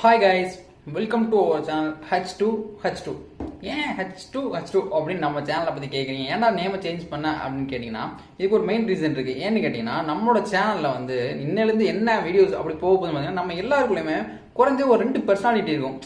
Hi guys, welcome to our channel H2H2. ஏன் H2H2 அப்படின்னு நம்ம சேனலை பற்றி கேட்குறீங்க, ஏன்னா நேமை சேஞ்ச் பண்ண அப்படின்னு கேட்டிங்கன்னா இதுக்கு ஒரு மெயின் ரீசன் இருக்குது. ஏன்னு கேட்டிங்கன்னா நம்மளோட சேனலில் வந்து இன்னிலேருந்து என்ன வீடியோஸ் அப்படி போக போகுதுன்னு பார்த்தீங்கன்னா நம்ம எல்லாருக்குள்ளேயுமே குறைஞ்ச ஒரு 2 பர்சனாலிட்டி இருக்கும்.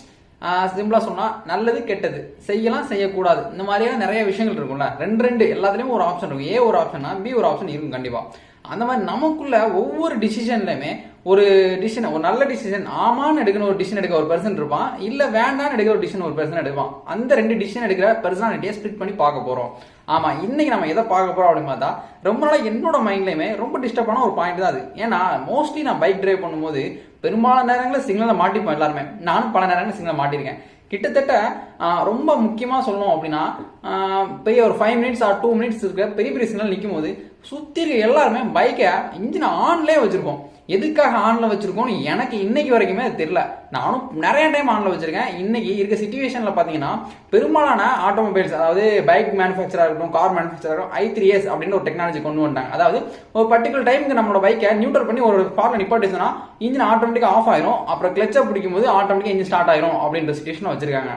சிம்பிளாக சொன்னால் நல்லது கெட்டது, செய்யலாம் செய்யக்கூடாது, இந்த மாதிரியான நிறைய விஷயங்கள் இருக்கும்ல. ரெண்டு எல்லாத்துலேயுமே ஒரு ஆப்ஷன் இருக்கும். ஏ ஒரு ஆப்ஷன்னா பி ஒரு ஆப்ஷன் இருக்கும் கண்டிப்பாக. அந்த மாதிரி நமக்குள்ள ஒவ்வொரு டிசிஷன்லையுமே ஒரு டிசிஷன், ஒரு நல்ல டிசிஷன் ஆமான்னு எடுக்கணும் ஒரு டிசிஷன் எடுக்க ஒரு பர்சன் இருப்பான், இல்லை வேண்டான்னு எடுக்கிற ஒரு டிசிஷன் ஒரு பர்சன் எடுப்பான். அந்த 2 டிசிஷன் எடுக்கிற பர்சனாலிட்டியை ஸ்பிளிட் பண்ணி பார்க்க போகிறோம். ஆமாம், இன்னைக்கு நம்ம எதை பார்க்க போகிறோம் அப்படின்னு பார்த்தா, ரொம்ப நாளாக என்னோட மைண்ட்லையுமே ரொம்ப டிஸ்டர்பான ஒரு பாயிண்ட் தான் அது. ஏன்னா மோஸ்ட்லி நான் பைக் டிரைவ் பண்ணும்போது பெரும்பாலான நேரங்களில் சிக்னலை மாட்டிப்போம் எல்லாருமே. நானும் பல நேரங்களில் சிக்னலை மாட்டிருக்கேன். கிட்டத்தட்ட ரொம்ப முக்கியமாக சொல்லணும் அப்படின்னா, பெரிய ஒரு 5 மினிட்ஸ் ஆர் 2 மினிட்ஸ் இருக்கிற பெரிய பெரிய சிக்னல் நிற்கும் போது சுற்றி இருக்க எல்லாருமே பைக்கை இன்ஜினை ஆன்லேயே வச்சுருப்போம். எதுக்காக ஆன்ல வச்சிருக்கோம்னு எனக்கு இன்னைக்கு வரைக்குமே அது தெரியல. நானும் நிறைய டைம் ஆன்ல வச்சிருக்கேன். இன்னைக்கு இருக்க சிச்சுவேஷன்ல பாத்தீங்கன்னா பெரும்பாலான ஆட்டோமொபைல்ஸ், அதாவது பைக் மேனுஃபேக்சரா இருக்கட்டும், கார் மேனுஃபேக்சரா இருக்கட்டும், i3s அப்படின்னு ஒரு டெக்னாலஜி கொண்டு வந்தாங்க. அதாவது ஒரு பர்டிகுலர் டைமுக்கு நம்மளோட பைக்கை நியூட்ரல் பண்ணி ஒரு ஸ்பாட்ல நிப்பாட்டிச்சுன்னா இன்ஜின் ஆட்டோமேட்டிக்கா ஆஃப் ஆயிரும். அப்புறம் கிளச்சை பிடிக்கும் போது ஆட்டோமேட்டிக்கா இன்ஜின் ஸ்டார்ட் ஆயிரும் அப்படின்ற சிச்சுவேஷன் வச்சிருக்காங்க.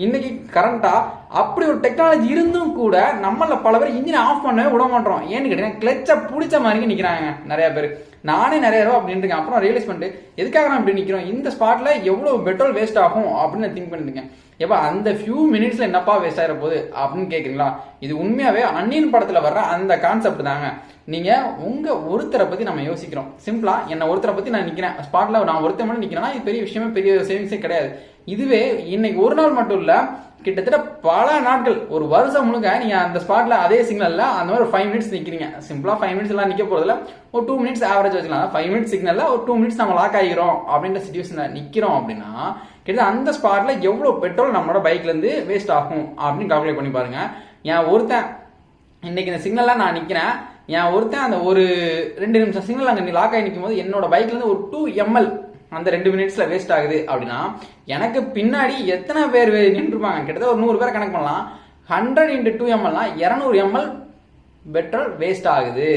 இன்னைக்கு கரண்டா அப்படி ஒரு டெக்னாலஜி இருந்தும் கூட நம்மள பல பேர் இன்ஜினை ஆஃப் பண்ணவே விட மாட்டோம். ஏன்னு கேட்டீங்கன்னா கிளச்சை பிடிச்ச மாதிரி நிக்கிறாங்க நிறைய பேர். நானே நிறைய ரூபா அப்படின்னு இருக்கேன். அப்புறம் ரியலைஸ் பண்ணிட்டு எதுக்காக நான் இப்படி நிற்கிறோம், இந்த ஸ்பாட்ல எவ்வளவு பெட்ரோல் வேஸ்ட் ஆகும் அப்படின்னு திங்க் பண்ணிருக்கேன். எப்ப அந்த ஃபியூ மினிட்ஸ்ல என்னப்பா வேஸ்ட் ஆகிற போகுது அப்படின்னு கேட்குறீங்களா? இது உண்மையாவே அன்னியன் படத்துல வர்ற அந்த கான்செப்ட் தாங்க. நீங்க உங்க ஒருத்தரை பத்தி நம்ம யோசிக்கிறோம். சிம்பிளா என்ன ஒருத்தரை பத்தி நான் நிக்கிறேன் ஸ்பாட்ல, நான் ஒருத்தர் மட்டும் நிக்கிறேன்னா இது பெரிய விஷயமே, பெரிய சேவிங்ஸே கிடையாது. இதுவே இன்னைக்கு ஒரு நாள் மட்டும் இல்ல, கிட்டத்தட்ட பல நாட்கள், ஒரு வருஷம் முழுக்க நீங்க அந்த ஸ்பாட்ல அதே சிக்னல்ல அந்த மாதிரி ஒரு 5 மினிட்ஸ் நிக்கிறீங்க. சிம்பிளா 5 மினிட்ஸ் எல்லாம் நிக்க போறதுல ஒரு 2 மினிட்ஸ் ஆவரேஜ் வச்சுக்கலாம். 5 மினிட்ஸ் சிக்னல்ல ஒரு 2 மினிட்ஸ் நம்ம லாக் ஆகிறோம் அப்படின்ற சிச்சுவேஷன்ல நிக்கிறோம் அப்படின்னா கிட்டத்தட்ட அந்த ஸ்பாட்ல எவ்வளவு பெட்ரோல் நம்மளோட பைக்ல இருந்து வேஸ்ட் ஆகும் அப்படின்னு கால்குலேட் பண்ணி பாருங்க. என் ஒருத்தன் இன்னைக்கு இந்த சிக்னல்ல நான் நிக்கிறேன், என் ஒருத்தன் அந்த ஒரு 2 நிமிஷம் சிக்னல் அங்க லாக் ஆகி நிற்கும் போது என்னோட பைக்ல இருந்து ஒரு 2 ml அந்த 2 மினிட்ஸ்ல வேஸ்ட் ஆகுது அப்படின்னா எனக்கு பின்னாடி எத்தனை பேர் நின்றுருப்பாங்க? கிட்டத்தட்ட ஒரு 100 பேர் கணக்கு பண்ணலாம். 100 × 2 ml 200 ml பெட்ரோல் வேஸ்ட் ஆகுது.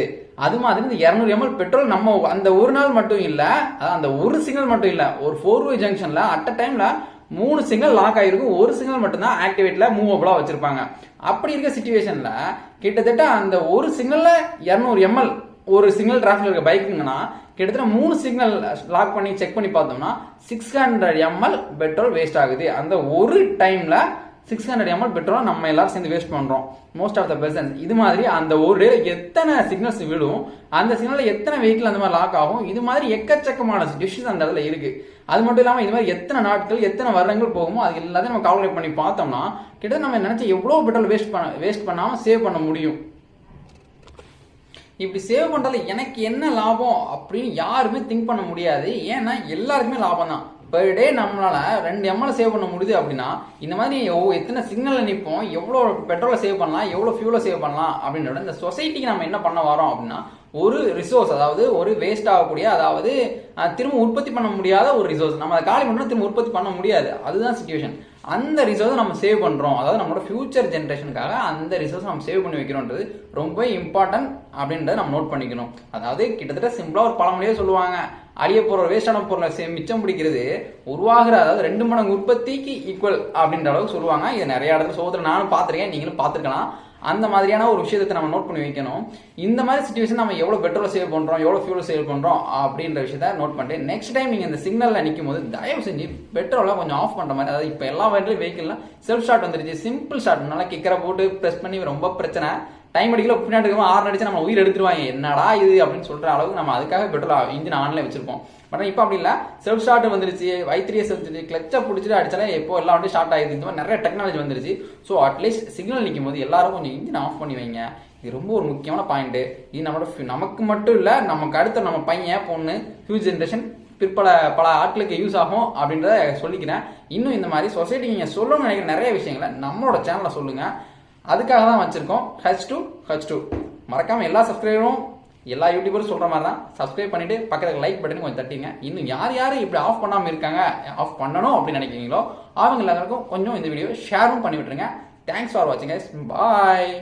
அது மாதிரி இந்த 200 ml பெட்ரோல் நம்ம அந்த ஒரு நாள் மட்டும் இல்ல, அந்த ஒரு சிக்னல் மட்டும் இல்ல, ஒரு 4-way ஜங்ஷன்ல அட் அ டைம்ல 3 சிக்னல் லாக் ஆகிருக்கும், ஒரு சிக்னல் மட்டும் தான் ஆக்டிவேட்ல மூவபிளா வச்சிருப்பாங்க. அப்படி இருக்க சிச்சுவேஷன்ல கிட்டத்தட்ட அந்த ஒரு சிக்னல்ல 200 ml ஒரு சிக்னல் டிராஃபிக்ல இருக்க பைக்குங்கன்னா கிட்டத்தட்ட 3 சிக்னல் லாக் பண்ணி செக் பண்ணி பார்த்தோம்னா 600 ml பெட்ரோல் வேஸ்ட் ஆகுது. அந்த ஒரு டைம்ல 600 ml பெட்ரோல் நம்ம எல்லாரும் சேர்ந்து வேஸ்ட் பண்றோம், மோஸ்ட் ஆஃப் த பர்சன்ஸ். இது மாதிரி அந்த ஒரு எத்தனை சிக்னல்ஸ் விடும், அந்த சிக்னல்ல எத்தனை வெஹிக்கிள் அந்த மாதிரி லாக் ஆகும், இது மாதிரி எக்கச்சக்கமான சிச்சுவேஷன் அந்த இடத்துல இருக்கு. அது மட்டும் இல்லாமல் இது மாதிரி எத்தனை நாட்கள் எத்தனை வருடங்கள் போகுமோ அது எல்லாத்தையும் நம்ம கால்குலேட் பண்ணி பார்த்தோம்னா கிட்டத்தட்ட நம்ம நினைச்ச எவ்வளவு பெட்ரோல் வேஸ்ட் பண்ணாம சேவ் பண்ண முடியும். இப்படி சேவ் பண்றதுல எனக்கு என்ன லாபம் அப்படின்னு யாருமே திங்க் பண்ண முடியாது. ஏன்னா எல்லாருக்குமே லாபம் தான். பெர் டே நம்மளால 2 ml சேவ் பண்ண முடியுது அப்படின்னா இந்த மாதிரி எத்தனை சிக்னல்ல நிற்போம், எவ்வளோ பெட்ரோலை சேவ் பண்ணலாம், எவ்வளோ ஃபியூலை சேவ் பண்ணலாம் அப்படின்றத இந்த சொசைட்டிக்கு நம்ம என்ன பண்ண வரோம் அப்படின்னா ஒரு ரிசோர்ஸ், அதாவது ஒரு வேஸ்ட் ஆகக்கூடிய, அதாவது திரும்ப உற்பத்தி பண்ண முடியாத ஒரு ரிசோர்ஸ். நம்ம அதை காலி பண்ணா திரும்ப உற்பத்தி பண்ண முடியாது, அதுதான் சிச்சுவேஷன். அந்த ரிசோர்ஸை நம்ம சேவ் பண்றோம், அதாவது நம்மளோட ஃபியூச்சர் ஜென்ரேஷனுக்காக அந்த ரிசோர்ஸ் நம்ம சேவ் பண்ணி வைக்கிறோன்றது ரொம்ப இம்பார்ட்டன்ட் அப்படின்றத நம்ம நோட் பண்ணிக்கணும். அதாவது கிட்டத்தட்ட சிம்பிளா ஒரு பழமொழியே சொல்லுவாங்க, அழிய போற வேஸ்டான பொருளை மிச்சம் பிடிக்கிறது உருவாகிற, அதாவது 2 மடங்கு உற்பத்திக்கு ஈக்குவல் அப்படின்ற அளவுக்கு சொல்லுவாங்க. இது நிறைய இடத்துல சோதனை நானும் பார்த்துருக்கேன், நீங்களும் பார்த்துருக்கலாம். அந்த மாதிரியான ஒரு விஷயத்தை நம்ம நோட் பண்ணி வைக்கணும். இந்த மாதிரி சிச்சுவேஷன் நம்ம எவ்வளவு பெட்ரோல் சேவ் பண்றோம், எவ்வளவு ஃபியூல் சேவ் பண்றோம் அப்படின்ற விஷயத்த நோட் பண்ணிட்டு நெக்ஸ்ட் டைம் நீங்க இந்த சிக்னல்ல நிற்கும் போது தயவு செஞ்சு பெட்ரோலை கொஞ்சம் ஆஃப் பண்ற மாதிரி. அதாவது இப்போ எல்லா வெஹிக்கிள்லாம் செல்ஃப் ஸ்டார்ட் வந்துருச்சு, சிம்பிள் ஸ்டார்ட், நல்லா கிக்கரை போட்டு பிரஸ் பண்ணி ரொம்ப பிரச்சனை, டைம் அடிக்கல பின்னாடி ஆறு அடிச்சு நம்ம உயிர் எடுத்துருவாங்க, என்னடா இது அப்படின்னு சொல்ற அளவுக்கு நம்ம அதுக்காக பெட்ரோல் இன்ஜின் ஆன்ல வச்சிருப்போம். பட் இப்போ அப்படி இல்லை, செல்ஃப் ஸ்டார்ட் வந்துருச்சு, i3s வந்துருச்சு, கிளச்சை பிடிச்சிட்டு அடிச்சாலே எப்போ எல்லா வண்டி ஸ்டார்ட் ஆயிடுது. இந்த மாதிரி நிறைய டெக்னாலஜி வந்துருச்சு. ஸோ அட்லீஸ்ட் சிக்னல் நிற்கும் போது எல்லாரும் கொஞ்சம் இன்ஜின் ஆஃப் பண்ணி வைங்க. இது ரொம்ப ஒரு முக்கியமான பாயிண்ட். இது நமக்கு மட்டும் இல்லை, நமக்கு அடுத்த நம்ம பையன் பொண்ணு ஃபியூச்சர் ஜென்ரேஷன் பல ஆட்களுக்கு யூஸ் ஆகும் அப்படின்றத சொல்லிக்கிறேன். இன்னும் இந்த மாதிரி சொசைட்டி நீங்க சொல்லணும்னு நினைக்கிற நிறைய விஷயங்களை நம்மளோட சேனல்ல சொல்லுங்க. அதுக்காக தான் வச்சிருக்கோம் H2H2. மறக்காம எல்லா சப்ஸ்கிரைபரும் எல்லா யூடியூபரும் சொல்ற மாதிரி தான் சப்ஸ்கிரைப் பண்ணிட்டு பக்கத்துல லைக் பட்டன் கொஞ்சம் தட்டிங்க. இன்னும் யார் இப்படி ஆஃப் பண்ணாம இருக்காங்க, ஆஃப் பண்ணணும் அப்படின்னு நினைக்கிறீங்களோ அவங்க எல்லாருக்கும் கொஞ்சம் இந்த வீடியோ ஷேரும் பண்ணி விட்டுருங்க. தேங்க்ஸ் ஃபார் வாட்சிங் கைஸ், பாய்.